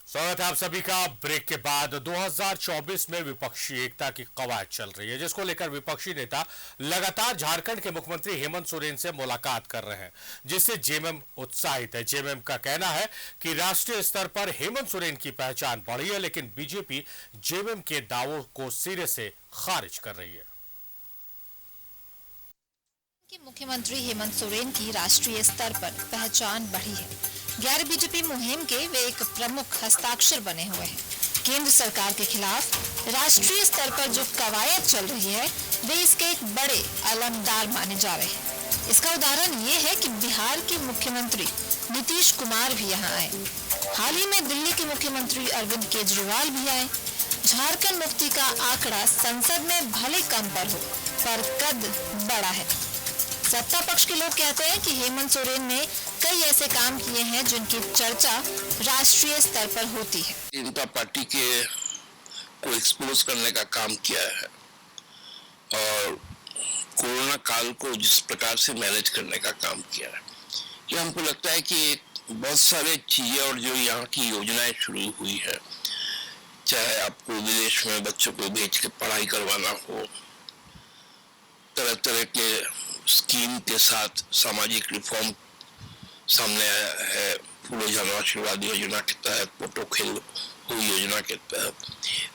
स्वागत है आप सभी का। ब्रेक के बाद 2024 में विपक्षी एकता की कवायद चल रही है, जिसको लेकर विपक्षी नेता लगातार झारखंड के मुख्यमंत्री हेमंत सोरेन से मुलाकात कर रहे हैं, जिससे जेएमएम उत्साहित है। जेएमएम का कहना है कि राष्ट्रीय स्तर पर हेमंत सोरेन की पहचान बढ़ी है, लेकिन बीजेपी जेएमएम के दावों को सिरे से खारिज कर रही है। मुख्यमंत्री हेमंत सोरेन की राष्ट्रीय स्तर पर पहचान बढ़ी है। गैर बीजेपी मुहिम के वे एक प्रमुख हस्ताक्षर बने हुए हैं। केंद्र सरकार के खिलाफ राष्ट्रीय स्तर पर जो कवायद चल रही है, वे इसके एक बड़े अलमदार माने जा रहे हैं। इसका उदाहरण ये है कि बिहार के मुख्यमंत्री नीतीश कुमार भी यहाँ आए। हाल ही में दिल्ली के मुख्यमंत्री अरविंद केजरीवाल भी आए। झारखंड मुक्ति का आंकड़ा संसद में भले कम पर हो, पर कद बड़ा है। सत्ता पक्ष के लोग कहते हैं कि हेमंत सोरेन ने कई ऐसे काम किए हैं जिनकी चर्चा राष्ट्रीय स्तर पर होती है। जनता पार्टी के को एक्सपोज करने का काम किया है और कोरोना काल को जिस प्रकार से मैनेज करने का काम किया है, ये हमको लगता है कि बहुत सारे चीजें और जो यहाँ की योजनाएं शुरू हुई है, चाहे आपको विदेश में बच्चों को भेज के पढ़ाई करवाना हो, तरह तरह के स्कीम के साथ सामाजिक रिफॉर्म सामने आया है। फूलो जन आशीर्वाद योजना के तहत, पोटो खेल योजना के तहत,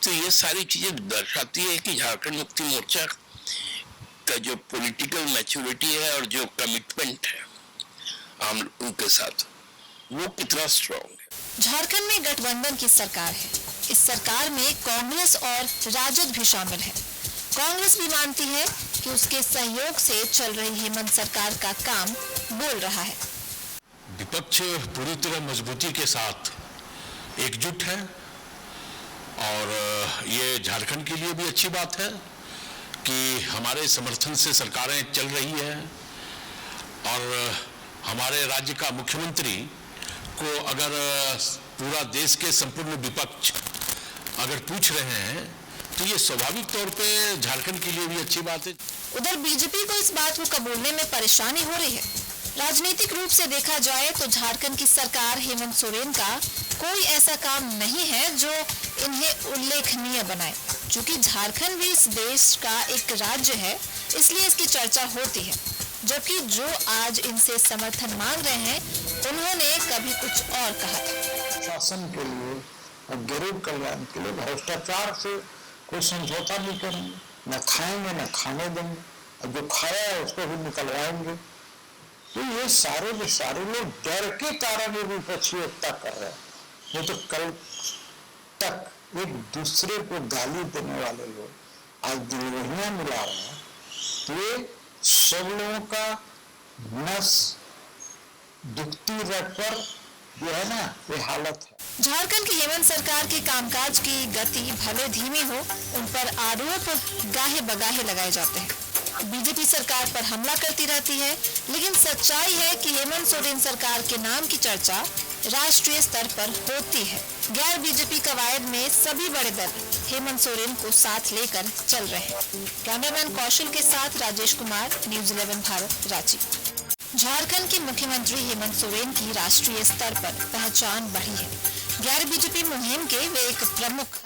तो ये सारी चीजें दर्शाती है कि झारखंड मुक्ति मोर्चा का जो पॉलिटिकल मैच्योरिटी है और जो कमिटमेंट है आम लोगों के साथ, वो कितना स्ट्रॉन्ग है। झारखंड में गठबंधन की सरकार है। इस सरकार में कांग्रेस और राजद भी शामिल है। कांग्रेस भी मानती है कि उसके सहयोग से चल रही हेमंत सरकार का काम बोल रहा है। विपक्ष पूरी तरह मजबूती के साथ एकजुट है और ये झारखंड के लिए भी अच्छी बात है कि हमारे समर्थन से सरकारें चल रही है और हमारे राज्य का मुख्यमंत्री को अगर पूरा देश के संपूर्ण विपक्ष अगर पूछ रहे हैं तो ये स्वाभाविक तौर पे झारखंड के लिए भी अच्छी बात है। उधर बीजेपी को इस बात को कबूलने में परेशानी हो रही है। राजनीतिक रूप से देखा जाए तो झारखंड की सरकार हेमंत सोरेन का कोई ऐसा काम नहीं है जो इन्हें उल्लेखनीय बनाए। चूंकि झारखंड भी इस देश का एक राज्य है, इसलिए इसकी चर्चा होती है। जबकि जो आज इनसे समर्थन मांग रहे हैं, उन्होंने कभी कुछ और कहा था। शासन के लिए और गरीब कल्याण के लिए भ्रष्टाचार से कोई समझौता नहीं करेंगे, न खाएंगे न खाने देंगे, और जो खाया है उसको भी निकलवाएंगे। तो ये सारे के सारे लोग डर के कारण ये विपक्षी एकता कर रहे हैं। ये तो कल तक एक दूसरे को गाली देने वाले लोग आज दिलवहियां मिला रहे हैं। तो ये सब लोगों का नस दुखती रख पर जो है ना, ये हालत है। झारखंड की हेमंत सरकार के कामकाज की गति भले धीमी हो, उन पर आरोप गाहे बगाहे लगाए जाते हैं। बीजेपी सरकार पर हमला करती रहती है, लेकिन सच्चाई है कि हेमंत सोरेन सरकार के नाम की चर्चा राष्ट्रीय स्तर पर होती है। गैर बीजेपी कवायद में सभी बड़े दल हेमंत सोरेन को साथ लेकर चल रहे हैं। कैमरामैन कौशल के साथ राजेश कुमार, न्यूज़ 11 भारत, रांची। झारखंड के मुख्यमंत्री हेमंत सोरेन की राष्ट्रीय स्तर पर पहचान बढ़ी है। गैर बीजेपी मुहिम के वे एक प्रमुख।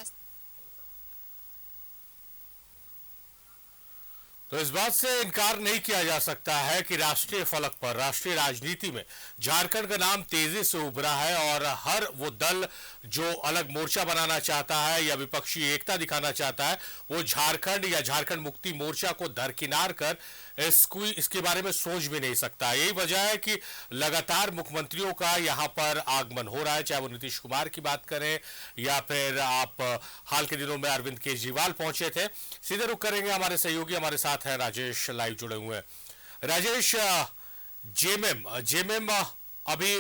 तो इस बात से इनकार नहीं किया जा सकता है कि राष्ट्रीय फलक पर, राष्ट्रीय राजनीति में झारखंड का नाम तेजी से उभरा है और हर वो दल जो अलग मोर्चा बनाना चाहता है या विपक्षी एकता दिखाना चाहता है, वो झारखंड या झारखंड मुक्ति मोर्चा को दरकिनार कर इसके बारे में सोच भी नहीं सकता। यही वजह है कि लगातार मुख्यमंत्रियों का यहाँ पर आगमन हो रहा है, चाहे वो नीतीश कुमार की बात करें या फिर आप हाल के दिनों में अरविंद केजरीवाल पहुंचे थे। सीधे रुख करेंगे, हमारे सहयोगी हमारे साथ है राजेश, लाइव जुड़े हुए हैं। राजेश, जेएमएम अभी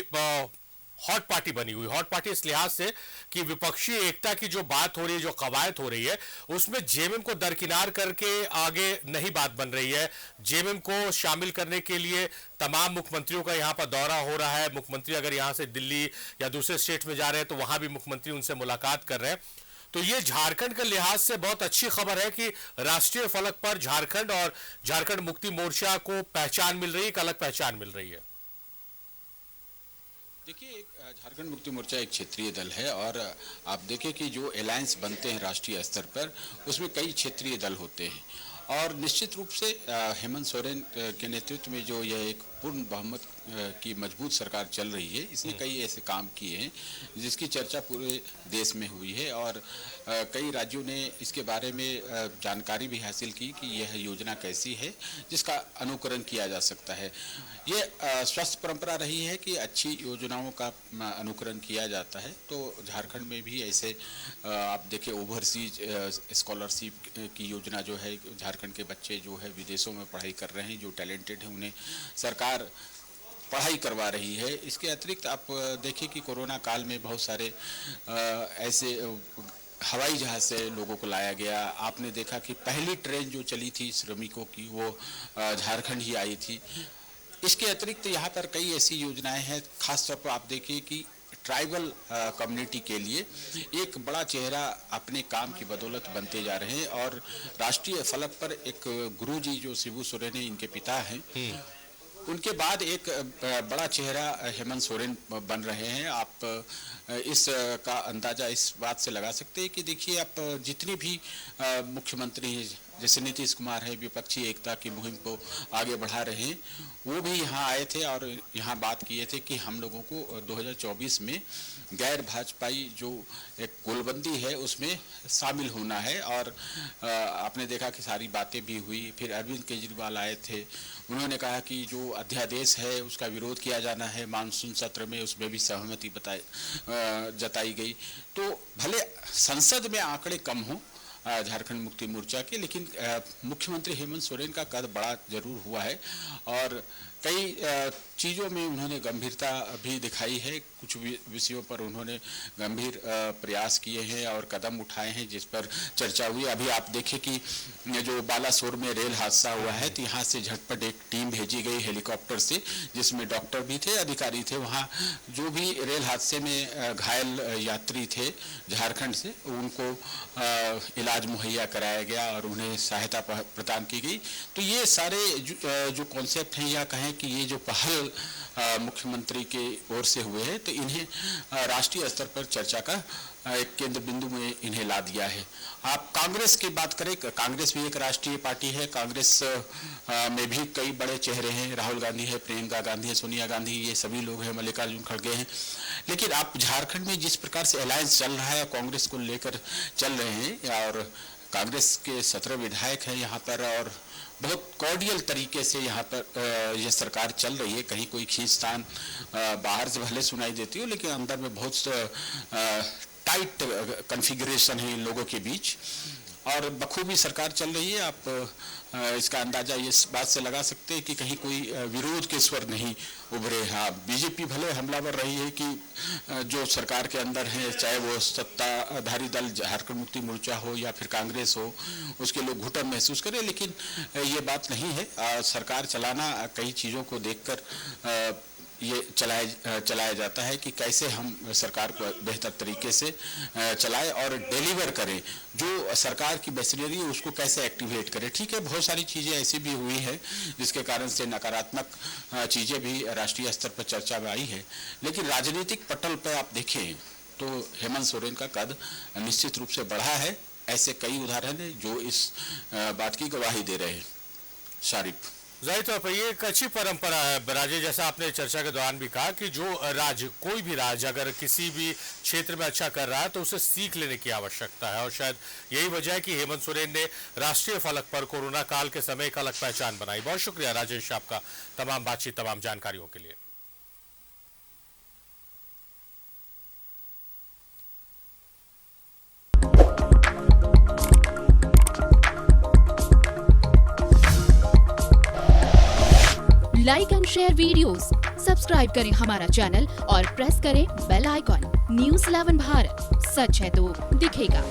हॉट पार्टी बनी हुई, हॉट पार्टी इस लिहाज से कि विपक्षी एकता की जो बात हो रही है, जो कवायद हो रही है, उसमें जेएमएम को दरकिनार करके आगे नहीं बात बन रही है। जेएमएम को शामिल करने के लिए तमाम मुख्यमंत्रियों का यहाँ पर दौरा हो रहा है। मुख्यमंत्री अगर यहाँ से दिल्ली या दूसरे स्टेट में जा रहे हैं तो वहां भी मुख्यमंत्री उनसे मुलाकात कर रहे हैं। तो ये झारखंड के लिहाज से बहुत अच्छी खबर है कि राष्ट्रीय फलक पर झारखंड और झारखंड मुक्ति मोर्चा को पहचान मिल रही है, एक अलग पहचान मिल रही है। देखिए, झारखंड मुक्ति मोर्चा एक क्षेत्रीय दल है और आप देखें कि जो अलायंस बनते हैं राष्ट्रीय स्तर पर उसमें कई क्षेत्रीय दल होते हैं और निश्चित रूप से हेमंत सोरेन के नेतृत्व में जो यह एक पूर्ण बहुमत की मजबूत सरकार चल रही है, इसने कई ऐसे काम किए हैं जिसकी चर्चा पूरे देश में हुई है और कई राज्यों ने इसके बारे में जानकारी भी हासिल की कि यह योजना कैसी है जिसका अनुकरण किया जा सकता है। ये स्वस्थ परंपरा रही है कि अच्छी योजनाओं का अनुकरण किया जाता है, तो झारखंड में भी ऐसे आप देखिए ओवरसीज स्कॉलरशिप की योजना जो है, झारखंड के बच्चे जो है विदेशों में पढ़ाई कर रहे हैं, जो टैलेंटेड हैं उन्हें सरकार पढ़ाई करवा रही है। इसके अतिरिक्त आप देखिए कि कोरोना काल में बहुत सारे ऐसे हवाई जहाज से लोगों को लाया गया। आपने देखा कि पहली ट्रेन जो चली थी श्रमिकों की वो झारखंड ही आई थी। इसके अतिरिक्त यहाँ पर कई ऐसी योजनाएं हैं, खासतौर पर आप देखिए कि ट्राइबल कम्युनिटी के लिए एक बड़ा चेहरा अपने काम की बदौलत बनते जा रहे हैं और राष्ट्रीय फलक पर एक गुरुजी जो शिबू सोरेन इनके पिता हैं, उनके बाद एक बड़ा चेहरा हेमंत सोरेन बन रहे हैं। आप इस का अंदाजा इस बात से लगा सकते हैं कि देखिए आप जितनी भी मुख्यमंत्री जैसे नीतीश कुमार है, विपक्षी एकता की मुहिम को आगे बढ़ा रहे हैं, वो भी यहाँ आए थे और यहाँ बात किए थे कि हम लोगों को 2024 में गैर भाजपाई जो एक गोलबंदी है उसमें शामिल होना है और आपने देखा कि सारी बातें भी हुई। फिर अरविंद केजरीवाल आए थे, उन्होंने कहा कि जो अध्यादेश है उसका विरोध किया जाना है, मानसून सत्र में उसमें भी सहमति जताई गई। तो भले संसद में आंकड़े कम हों झारखंड मुक्ति मोर्चा के, लेकिन मुख्यमंत्री हेमंत सोरेन का कद बड़ा जरूर हुआ है और कई चीज़ों में उन्होंने गंभीरता भी दिखाई है। कुछ विषयों पर उन्होंने गंभीर प्रयास किए हैं और कदम उठाए हैं जिस पर चर्चा हुई। अभी आप देखें कि जो बालासोर में रेल हादसा हुआ है तो यहाँ से झटपट एक टीम भेजी गई हेलीकॉप्टर से, जिसमें डॉक्टर भी थे, अधिकारी थे। वहाँ जो भी रेल हादसे में घायल यात्री थे झारखंड से, उनको इलाज मुहैया कराया गया और उन्हें सहायता प्रदान की गई। तो ये सारे जो कॉन्सेप्ट हैं या कहें कि ये जो पहल मुख्यमंत्री के ओर से हुए हैं, तो इन्हें राष्ट्रीय स्तर पर चर्चा का एक केंद्र बिंदु में इन्हें ला दिया है। आप कांग्रेस की बात करें, कांग्रेस भी एक राष्ट्रीय पार्टी है। कांग्रेस में भी कई बड़े चेहरे हैं, राहुल गांधी है, प्रियंका गांधी है, सोनिया गांधी, ये सभी लोग हैं, मल्लिकार्जुन खड़गे हैं। लेकिन आप झारखंड में जिस प्रकार से अलायंस चल रहा है, कांग्रेस को लेकर चल रहे हैं और कांग्रेस के 17 विधायक हैं यहाँ पर और बहुत कॉर्डियल तरीके से यहाँ पर यह सरकार चल रही है। कहीं कोई खींचतान बाहर से भले सुनाई देती हो, लेकिन अंदर में बहुत टाइट कॉन्फ़िगरेशन है इन लोगों के बीच और बखूबी सरकार चल रही है। आप इसका अंदाजा इस बात से लगा सकते हैं कि कहीं कोई विरोध के स्वर नहीं उभरे। हाँ, बीजेपी भले हमलावर रही है कि जो सरकार के अंदर है, चाहे वो सत्ताधारी दल झारखंड मुक्ति मोर्चा हो या फिर कांग्रेस हो, उसके लोग घुटन महसूस करें, लेकिन ये बात नहीं है। सरकार चलाना कई चीज़ों को देखकर ये चलाया जाता है कि कैसे हम सरकार को बेहतर तरीके से चलाएं और डिलीवर करें, जो सरकार की मशीनरी है उसको कैसे एक्टिवेट करें। ठीक है, बहुत सारी चीज़ें ऐसी भी हुई है जिसके कारण से नकारात्मक चीज़ें भी राष्ट्रीय स्तर पर चर्चा में आई है, लेकिन राजनीतिक पटल पर आप देखें तो हेमंत सोरेन का कद निश्चित रूप से बढ़ा है। ऐसे कई उदाहरण हैं जो इस बात की गवाही दे रहे हैं। शारिफ, जाहिर तौर पर ये एक अच्छी परंपरा है राजे, जैसा आपने चर्चा के दौरान भी कहा कि जो राज्य, कोई भी राज्य अगर किसी भी क्षेत्र में अच्छा कर रहा है तो उसे सीख लेने की आवश्यकता है और शायद यही वजह है कि हेमंत सोरेन ने राष्ट्रीय फलक पर कोरोना काल के समय एक अलग पहचान बनाई। बहुत शुक्रिया राजेश आपका तमाम बातचीत, तमाम जानकारियों के लिए। Like and share videos, subscribe करें हमारा चैनल और प्रेस करें बेल आइकॉन। न्यूज़ 11 भारत, सच है तो दिखेगा।